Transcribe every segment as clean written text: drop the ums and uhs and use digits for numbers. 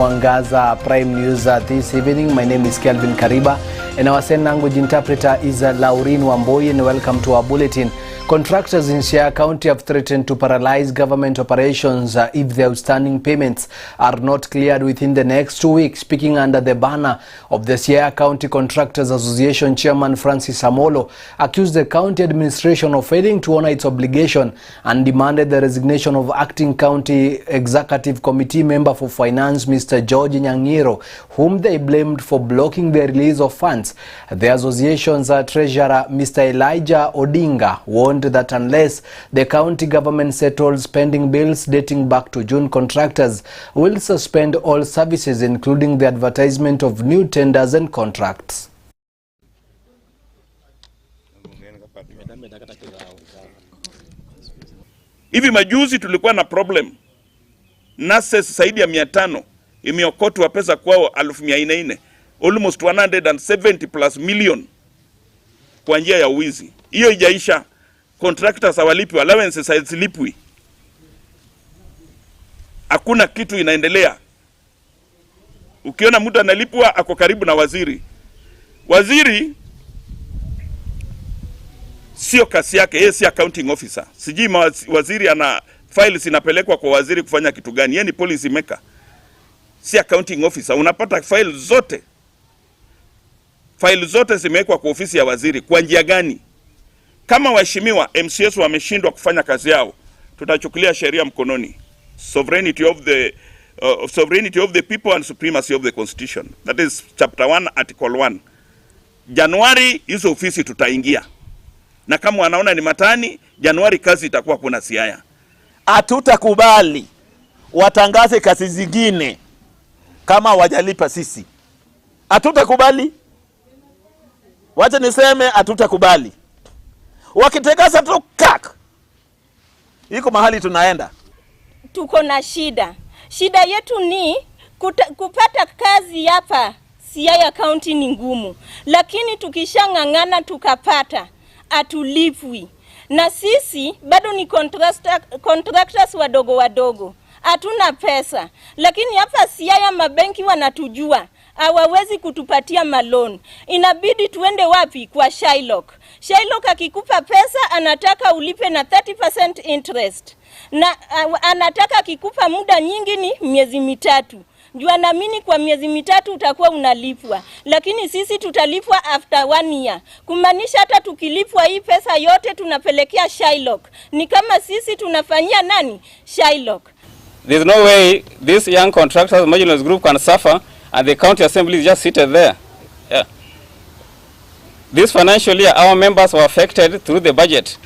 Mwangaza Prime News this evening. My name is Kelvin Kariba and our sign language interpreter is Laurin Wamboi, and welcome to our bulletin. Contractors in Siaya County have threatened to paralyze government operations if the outstanding payments are not cleared within the next 2 weeks. Speaking under the banner of the Siaya County Contractors Association, Chairman Francis Amolo accused the county administration of failing to honor its obligation and demanded the resignation of acting county executive committee member for finance, Mr. George Nyangiro, whom they blamed for blocking the release of funds. The association's treasurer, Mr. Elijah Odinga, warned that unless the county government settles pending bills dating back to June, contractors will suspend all services, including the advertisement of new tenders and contracts. Hivi majuzi tulikuwa na problem. Nurses zaidi ya 500 imeokotwa pesa kwao 1400, almost 170 plus million kwa njia ya uwizi. Hiyo ijaisha. Contractors hawalipi, allowances hazilipwi. Hakuna kitu inaendelea. Ukiona mtu analipwa ako karibu na waziri. Waziri sio kasi yake, yeye si accounting officer. Sijui waziri ana files inapelekwa kwa waziri kufanya kitu gani? Yeye ni policy maker. Si accounting officer. Unapata files zote zimewekwa kwa ofisi ya waziri. Kwa njia gani? Kama waheshimiwa MCS wameshindwa kufanya kazi yao, tutachukulia sheria mkononi. Sovereignty of the people and supremacy of the constitution. That is chapter 1 article 1. Januari hizo ofisi tutaingia. Na kama wanaona ni matani, Januari kazi itakuwa kuna Siaya. Hatutakubali watangaze kazi zingine kama wajalipa sisi. Hatutakubali. Wacha niseme hatutakubali. Wakitegasa tu kak. Iko mahali tunaenda. Tuko na shida. Shida yetu ni kupata kazi hapa Siaya County ni ngumu. Lakini tukishang'ang'ana tukapata, atulipwi. Na sisi bado ni contractors wadogo. Hatuna pesa. Lakini hapa Siaya mabenki wanatujua. Hawawezi kutupatia malon. Inabidi tuende wapi? Kwa Shylock. Shylock akikupa pesa anataka ulipe na 30% interest. Na anataka akikupa muda nyingi ni miezi 3. Jua naamini kwa miezi 3 utakuwa unalipwa. Lakini sisi tutalipwa after 1 year. Kumaanisha hata tukilipwa hii pesa yote tunapelekea Shylock. Ni kama sisi tunafanyia nani? Shylock. There's no way this young contractors marginalized group can suffer and the county assembly is just seated there. Yeah. This financial year, our members were affected through the budget.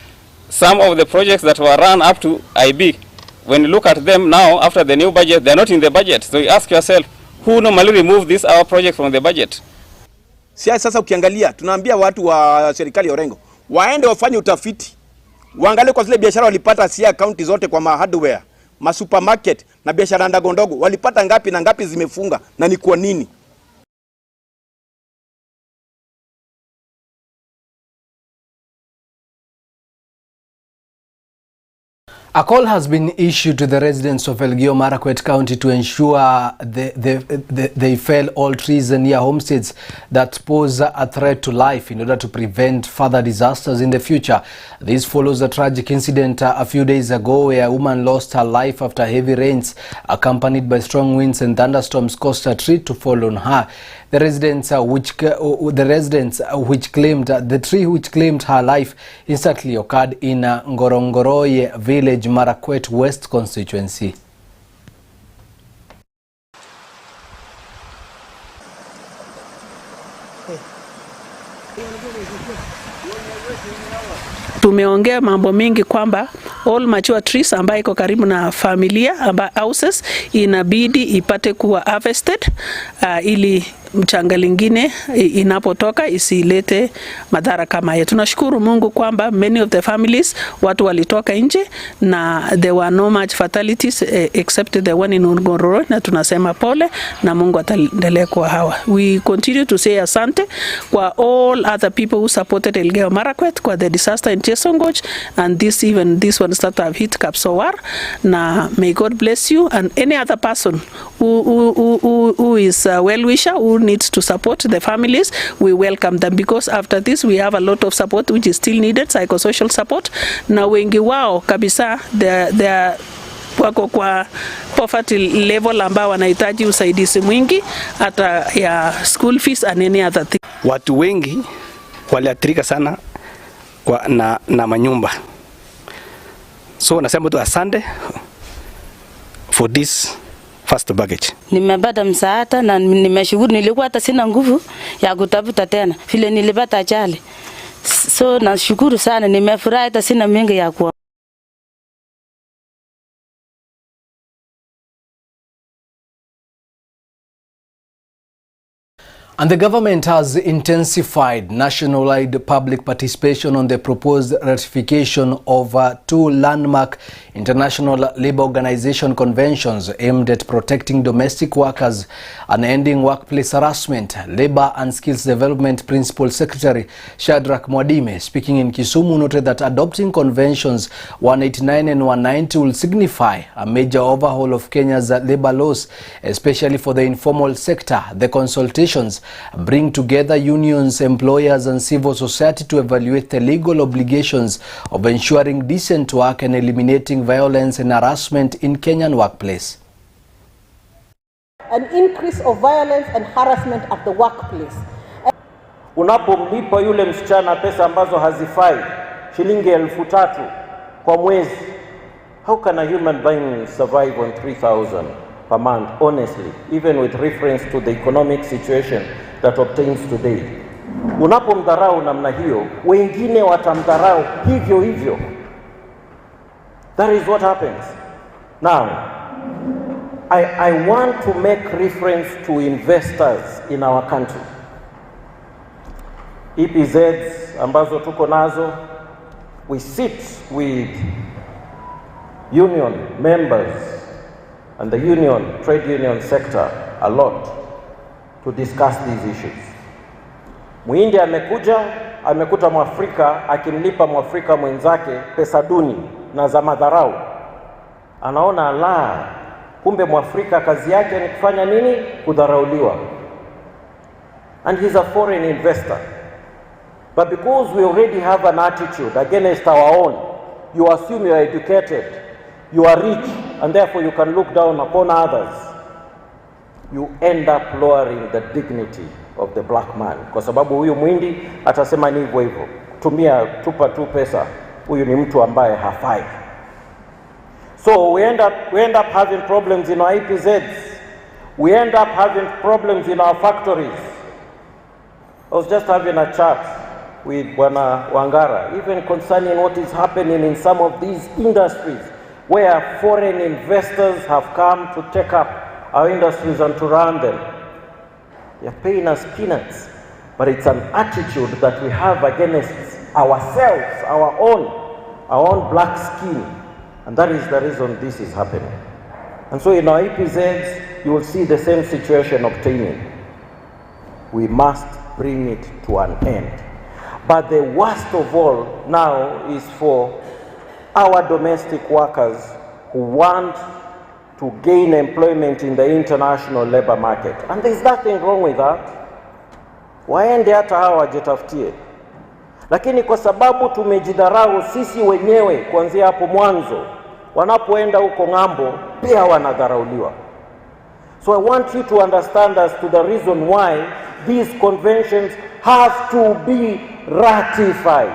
Some of the projects that were run up to IB, when you look at them now, after the new budget, they're not in the budget. So you ask yourself, who normally remove this our project from the budget? Sasa ukiangalia, tunaambia watu wa serikali ya Orengo, waende wafanye utafiti. Waangalie kwa zile biashara walipata Siaya County zote kwa hardware, supermarket na biashara ndogo walipata ngapi na ngapi zimefunga na ni kwa nini? A call has been issued to the residents of Elgeyo Marakwet County to ensure they fell all trees near homesteads that pose a threat to life in order to prevent further disasters in the future. This follows a tragic incident a few days ago where a woman lost her life after heavy rains accompanied by strong winds and thunderstorms caused a tree to fall on her. The tree which claimed her life instantly occurred in Ngorongoroye village, Marakwet West constituency. Tumeongea mambo mingi kwamba all mature trees ambayo iko karibu na familia amba houses inabidi ipate kuwa harvested ili mchanga lingine inapotoka isilete madhara kama haya. Tunashukuru Mungu kwamba many of the families watu walitoka nje na there were no much fatalities except the one in Ngororo, na tunasema pole na Mungu ataendelea kwa hawa. We continue to say asante kwa all other people who supported Elgeyo Marakwet kwa the disaster in Chesongoch and this ones that have hit Kapsowar. Na may God bless you and any other person who is a well-wisher who needs to support the families, we welcome them, because after this we have a lot of support which is still needed, psychosocial support, na wengi wao kabisa they wako kwa poverty level ambao wanahitaji usaidizi mwingi hata ya school fees and any other thing. Watu wengi waliathirika sana na manyumba. So nasema tu asante for this first package. Nimepata msaada na nimeshukuru, nilikuwa hata sina nguvu ya kutafuta tena vile nilipata ajali. So nashukuru sana, nimefurahi hata sina mengi ya kuwa. And the government has intensified nationwide public participation on the proposed ratification of two landmark International Labour Organization conventions aimed at protecting domestic workers and ending workplace harassment. Labour and Skills Development Principal Secretary Shadrack Mwadime, speaking in Kisumu, noted that adopting conventions 189 and 190 will signify a major overhaul of Kenya's labour laws, especially for the informal sector. The consultations bring together unions, employers and civil society to evaluate the legal obligations of ensuring decent work and eliminating violence and harassment in Kenyan workplace. An increase of violence and harassment at the workplace. Unapomlipa yule msichana pesa ambazo hazifai, shilingi 3,000 kwa mwezi, how can a human being survive on 3,000 per month, honestly, even with reference to the economic situation that obtains today? Unapomdharau namna hiyo, wengine watamdharau hivyo hivyo. That is what happens. Now, I want to make reference to investors in our country. EPZs ambazo tuko nazo, we sit with union members and the trade union sector a lot to discuss these issues. Muhindi amekuta Mwafrika akimlipa Mwafrika mwenzake pesa duni na za madharau. Anaona la, kumbe Mwafrika kazi yake ni kufanya nini? Kudharauliwa. And he's a foreign investor. But because we already have an attitude against our own, you assume you are educated, you are rich, and therefore you can look down upon others. You end up lowering the dignity of the black man. Kwa sababu huyu Muhindi atasema ni hivyo hivyo. Tupa tu pesa, huyu ni mtu ambaye hafai. So we end up having problems in our EPZs. We end up having problems in our factories. I was just having a chat with Bwana Wangara, even concerning what is happening in some of these industries where foreign investors have come to take up our industries and to run them. They are paying us peanuts, but it's an attitude that we have against ourselves, our own black skin, and that is the reason this is happening. And so in our EPZs, you will see the same situation obtaining. We must bring it to an end. But the worst of all now is for our domestic workers who want to gain employment in the international labor market. And there's nothing wrong with that. Waende hata hawa wajitafutie. Lakini kwa sababu tumejidharau sisi wenyewe kuanzia hapo mwanzo, wanapoenda huko ng'ambo pia wanadharauliwa. So I want you to understand as to the reason why these conventions have to be ratified.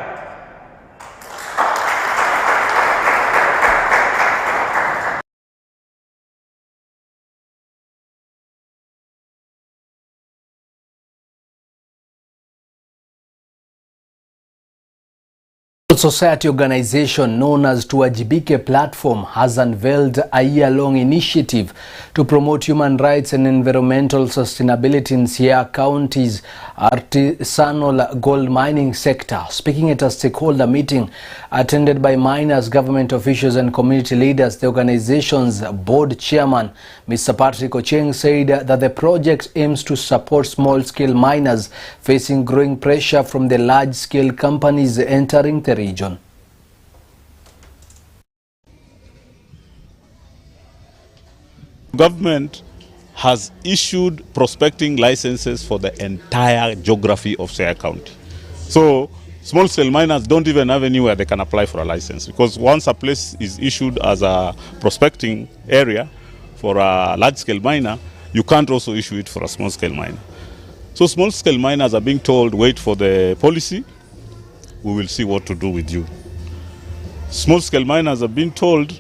Civil society organization known as Tuwajibike Platform has unveiled a year-long initiative to promote human rights and environmental sustainability in Siaya County's artisanal gold mining sector. Speaking at a stakeholder meeting attended by miners, government officials and community leaders, the organization's board chairman, Mr. Patrick Ocheng, said that the project aims to support small-scale miners facing growing pressure from the large-scale companies entering the region. Government has issued prospecting licenses for the entire geography of Siaya County. So small-scale miners don't even have anywhere they can apply for a license, because once a place is issued as a prospecting area for a large-scale miner, you can't also issue it for a small-scale miner. So small-scale miners are being told, wait for the policy, we will see what to do with you. Small-scale miners have been told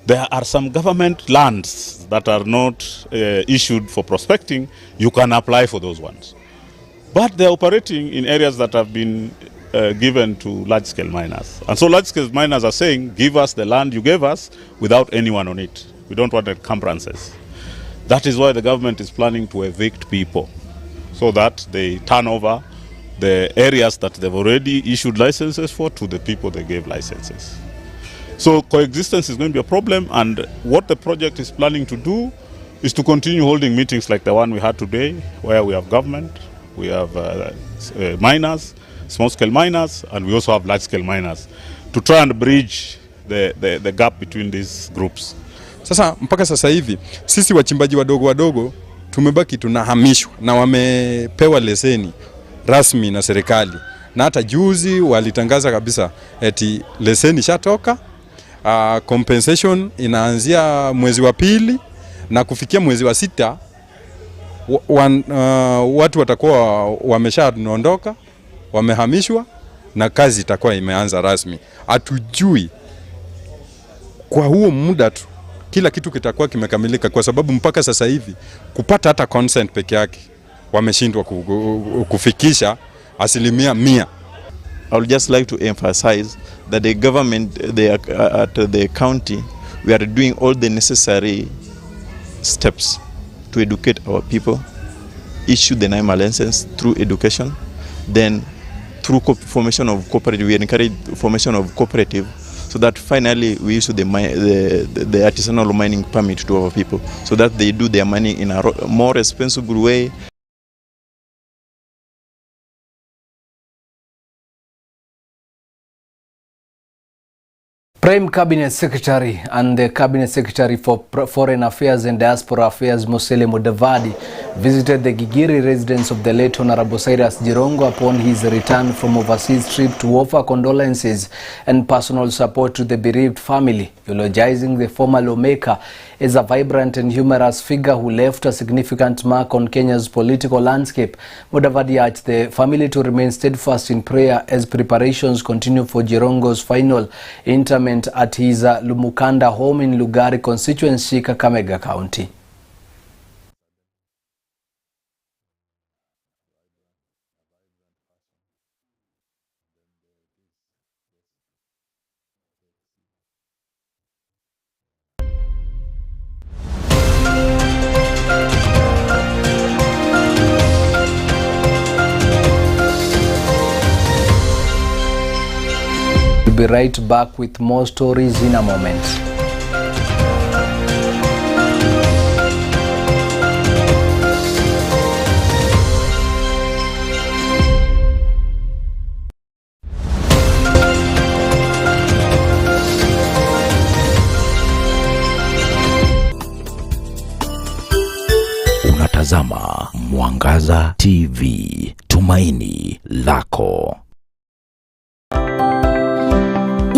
there are some government lands that are not issued for prospecting, you can apply for those ones. But they're operating in areas that have been given to large-scale miners. And so large-scale miners are saying, give us the land you gave us without anyone on it. We don't want encumbrances. That is why the government is planning to evict people, so that they turn over the areas that they've already issued licenses for to the people they gave licenses. So coexistence is going to be a problem, and what the project is planning to do is to continue holding meetings like the one we had today, where we have government, we have miners, small-scale miners, and we also have large-scale miners, to try and bridge the gap between these groups. Sasa mpaka sasa hivi sisi wachimbaji wadogo tumebaki tunahamishwa na wamepewa leseni rasmi na serikali, na hata juzi walitangaza kabisa eti leseni shatoka, compensation inaanzia mwezi wa pili na kufikia mwezi wa 6 watu watakuwa wameshaondoka, wamehamishwa na kazi itakuwa imeanza rasmi. Hatujui kwa huo muda tu kila kitu kitakuwa kimekamilika, kwa sababu mpaka sasa hivi kupata hata consent peke yake wameshindwa kufikisha 100%. I would just like to emphasize that the government, at the county, we are doing all the necessary steps to educate our people, issue the NENO license through education, then through formation of cooperative, we encourage formation of cooperative, so that finally we issue the artisanal mining permit to our people, so that they do their mining in a more responsible way. Prime Cabinet Secretary and the Cabinet Secretary for Foreign Affairs and Diaspora Affairs, Musalia Mudavadi, visited the Gigiri residence of the late Honorable Cyrus Jirongo upon his return from overseas trip to offer condolences and personal support to the bereaved family, eulogizing the former lawmaker as a vibrant and humorous figure who left a significant mark on Kenya's political landscape. Mudavadi urged the family to remain steadfast in prayer as preparations continue for Jirongo's final interment at his Lumukanda home in Lugari constituency, Kakamega County. We'll be right back with more stories in a moment. Unatazama Mwangaza TV, tumaini lako.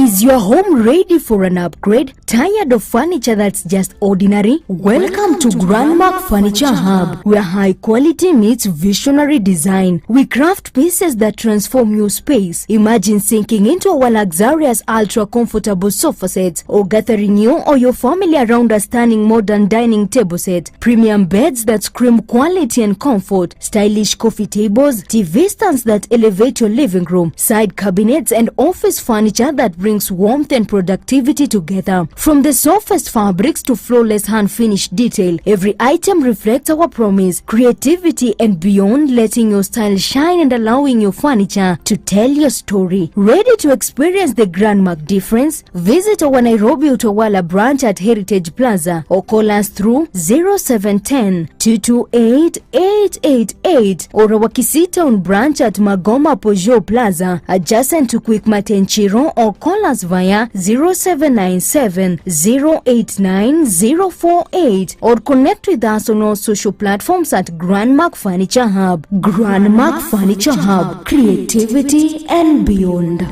Is your home ready for an upgrade? Tired of furniture that's just ordinary? Welcome to Grandmark Furniture Hub, where high quality meets visionary design. We craft pieces that transform your space. Imagine sinking into our luxurious ultra comfortable sofa sets, or gathering you or your family around a stunning modern dining table set. Premium beds that scream quality and comfort, stylish coffee tables, TV stands that elevate your living room, side cabinets and office furniture that brings warmth and productivity together. From the softest fabrics to flawless hand-finished detail, every item reflects our promise, creativity and beyond, letting your style shine and allowing your furniture to tell your story. Ready to experience the Grandmark difference? Visit our Nairobi Utawala branch at Heritage Plaza or call us through 0710-228-888 or our Kisitown branch at Magoma Pojo Plaza adjacent to Quickmart and Chiro, or call us via 0797-089-048 or connect with us on all social platforms at Grandmark Furniture Hub. Grandmark Furniture Hub, creativity and beyond.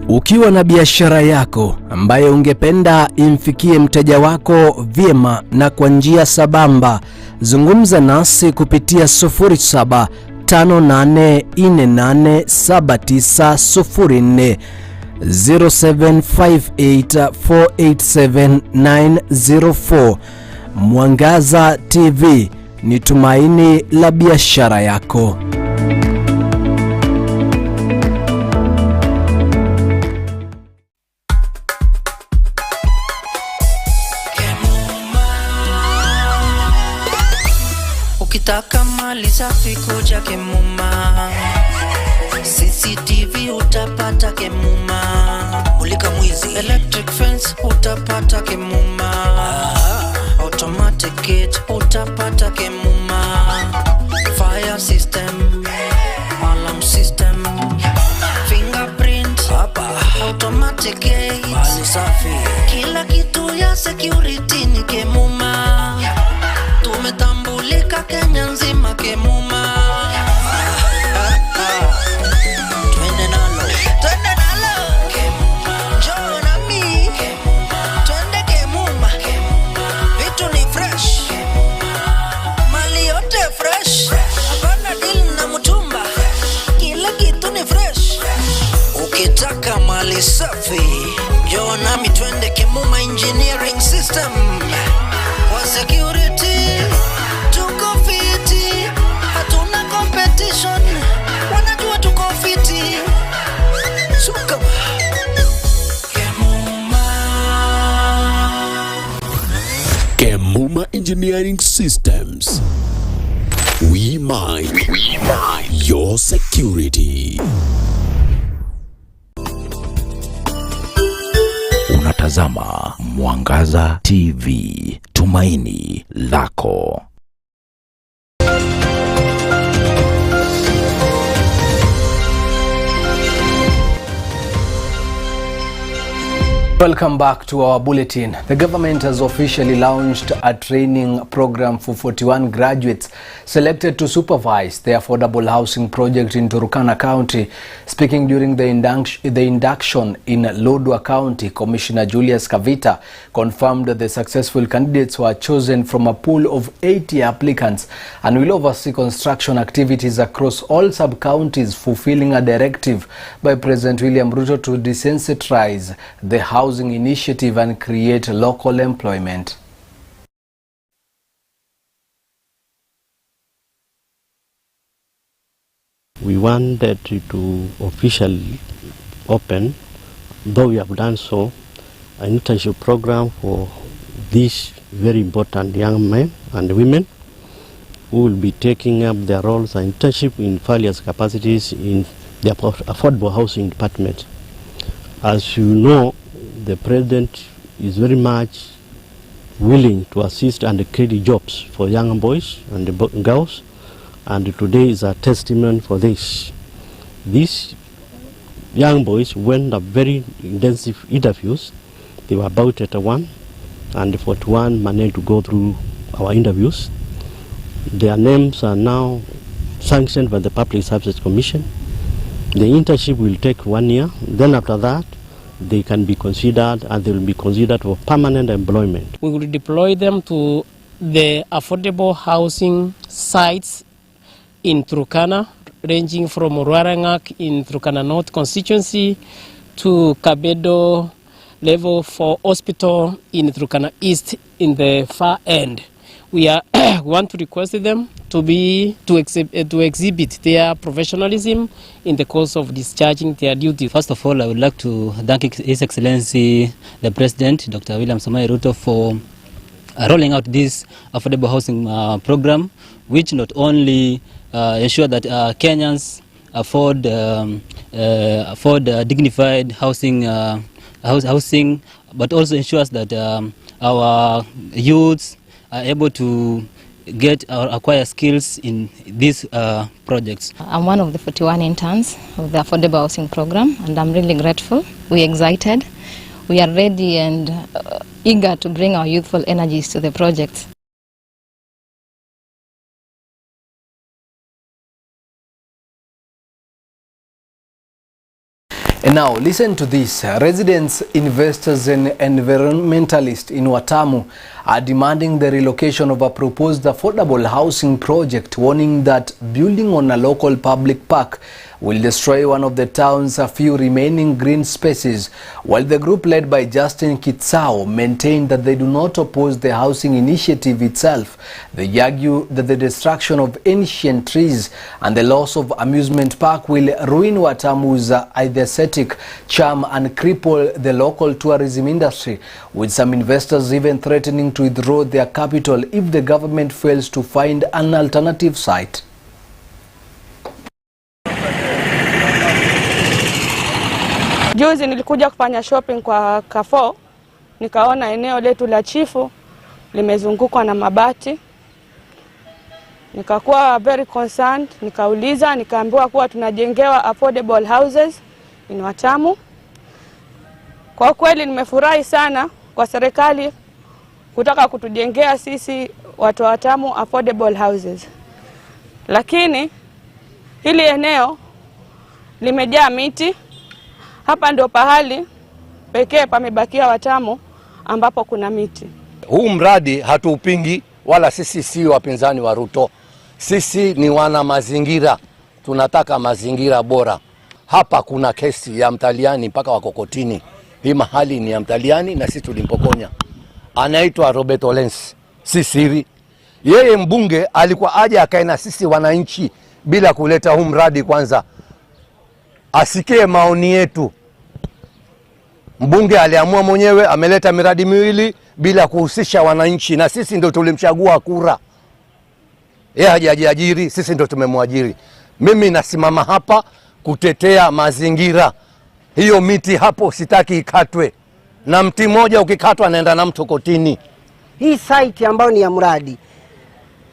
Ukiwa na biashara yako ambayo ungependa imfikie mteja wako vyema na kwa njia sabamba, zungumza nasi kupitia 0758487904 0758487904. Mwangaza TV ni tumaini la biashara yako. Ukitaka mali safi kuja Kemuma, CCTV utapata Kemuma, mulika mwizi, electric fence utapata Kemuma, automatic gate utapata Kemuma, fire system, alarm system, fingerprint hapa, automatic gate, mali safi, kila kitu ya security ni Kemuma. Tumetambulika Kenya nzima Kemuma. Twende nalo Kemuma, njoo na mi Kemuma, twende Kemuma. Vitu ni fresh Kemuma, mali yote fresh, hapana deal na mtumba, kila kitu ni fresh. Ukitaka mali safi, njoo na mi twende Kemuma Engineering System. Kwa security tuko fiti, hatuna competition, wanajua tuko fiti. Suka Kemuma Engineering Systems. We mind your security. Unatazama Mwangaza TV, tumaini lako. Welcome back to our bulletin. The government has officially launched a training program for 41 graduates selected to supervise the affordable housing project in Turkana County. Speaking during the induction in Lodwar County, Commissioner Julius Kavita confirmed that the successful candidates were chosen from a pool of 80 applicants and will oversee construction activities across all sub-counties, fulfilling a directive by President William Ruto to desensitize the housing initiative and create local employment. We wanted to officially open, though we have done so, an internship program for these very important young men and women who will be taking up their roles and internship in various capacities in the affordable housing department. As you know, the President is very much willing to assist and create jobs for young boys and girls, and today is a testament for this. These young boys went a very intensive interviews. They were about 81, and 41 managed to go through our interviews. Their names are now sanctioned by the Public Service Commission. The internship will take 1 year. Then after that, they can be considered, and they will be considered for permanent employment. We will deploy them to the affordable housing sites in Turkana, ranging from Ruarangak in Turkana North constituency to Kabedo Level 4 Hospital in Turkana East in the far end. We want to request them to exhibit their professionalism in the course of discharging their duty. First of all, I would like to thank His Excellency the President, Dr. William Samoei Ruto, for rolling out this affordable housing program, which not only ensure that Kenyans afford dignified housing, but also ensures that our youths are able to get or acquire skills in these projects. I'm one of the 41 interns of the affordable housing program, and I'm really grateful. We're excited. We are ready and eager to bring our youthful energies to the project. And now listen to this. Residents, investors and environmentalists in Watamu are demanding the relocation of a proposed affordable housing project, warning that building on a local public park will destroy one of the town's few remaining green spaces, while the group led by Justin Kitsao maintained that they do not oppose the housing initiative itself. They argue that the destruction of ancient trees and the loss of amusement park will ruin Watamu's aesthetic charm and cripple the local tourism industry, with some investors even threatening to withdraw their capital if the government fails to find an alternative site. Juzi nilikuja kufanya shopping kwa Carrefour, nikaona eneo letu la chifu limezungukwa na mabati. Nikakuwa very concerned, nikauliza, nikaambiwa kuwa tunajengewa affordable houses in Watamu. Kwa kweli nimefurahi sana kwa serikali kutaka kutujengea sisi watu wa Watamu affordable houses. Lakini hili eneo limejaa miti. Hapa ndio pahali pekee pamebakia Watamu ambapo kuna miti. Huu mradi hatuupingi, wala sisi si wapinzani wa Ruto. Sisi ni wana mazingira, tunataka mazingira bora. Hapa kuna kesi ya Mtaliani mpaka Wakokotini. Hii mahali ni ya Mtaliani na sisi tulimpokonya. Anaitwa Roberto Lenz, si siri. Yeye mbunge alikuwa aje akae na sisi wananchi bila kuleta huu mradi kwanza. Asikie maoni yetu. Mbunge aliamua mwenyewe, ameleta miradi miwili bila kuhusisha wananchi, na sisi ndio tulimchagua kura. Yeye hajajiajiri, sisi ndio tumemwajiri. Mimi nasimama hapa kutetea mazingira. Hiyo miti hapo sitaki ikatwe. Na mti mmoja ukikatwa naenda na mtu kotini. Hii site ambayo ni ya mradi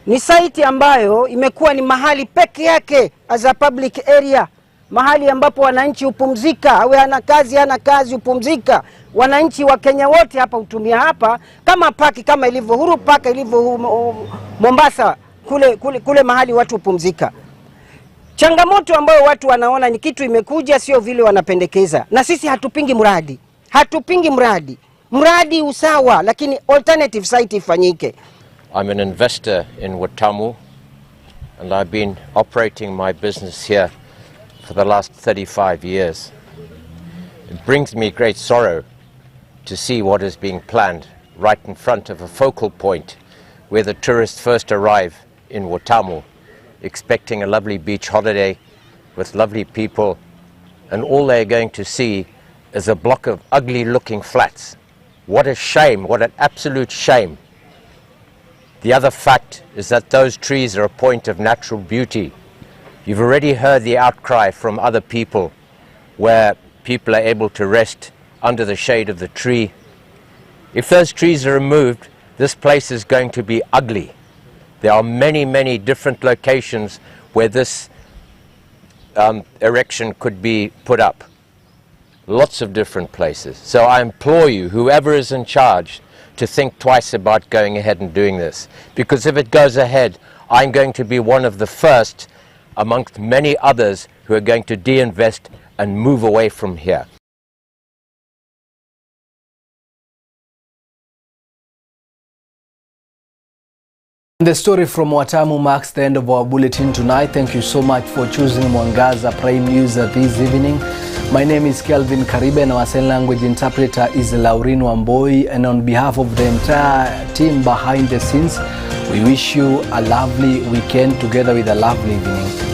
ni site ambayo imekuwa ni mahali peke yake as a public area, mahali ambapo wananchi upumzika, awe hana kazi upumzika. Wananchi wa Kenya wote hapa utumia hapa kama paki, kama ilivyo Huru Park, ilivyo Mombasa, kule mahali watu upumzika. Changamoto ambayo watu wanaona ni kitu imekuja sio vile wanapendekeza, na sisi hatupingi mradi. Mradi usawa, lakini alternative site ifanyike. I'm an investor in Watamu, and I've been operating my business here for the last 35 years. It brings me great sorrow to see what is being planned right in front of a focal point where the tourists first arrive in Watamu, expecting a lovely beach holiday with lovely people, and all they're going to see is a block of ugly looking flats. What a shame, what an absolute shame. The other fact is that those trees are a point of natural beauty. You've already heard the outcry from other people where people are able to rest under the shade of the tree. If those trees are removed, this place is going to be ugly. There are many, many different locations where this erection could be put up. Lots of different places. So I implore you, whoever is in charge, to think twice about going ahead and doing this. Because if it goes ahead, I'm going to be one of the first amongst many others who are going to de-invest and move away from here. The story from Watamu marks the end of our bulletin tonight. Thank you so much for choosing Mwangaza Prime News this evening. My name is Kelvin Kariba and our sign language interpreter is Laurin Wamboi. And on behalf of the entire team behind the scenes, we wish you a lovely weekend together with a lovely evening.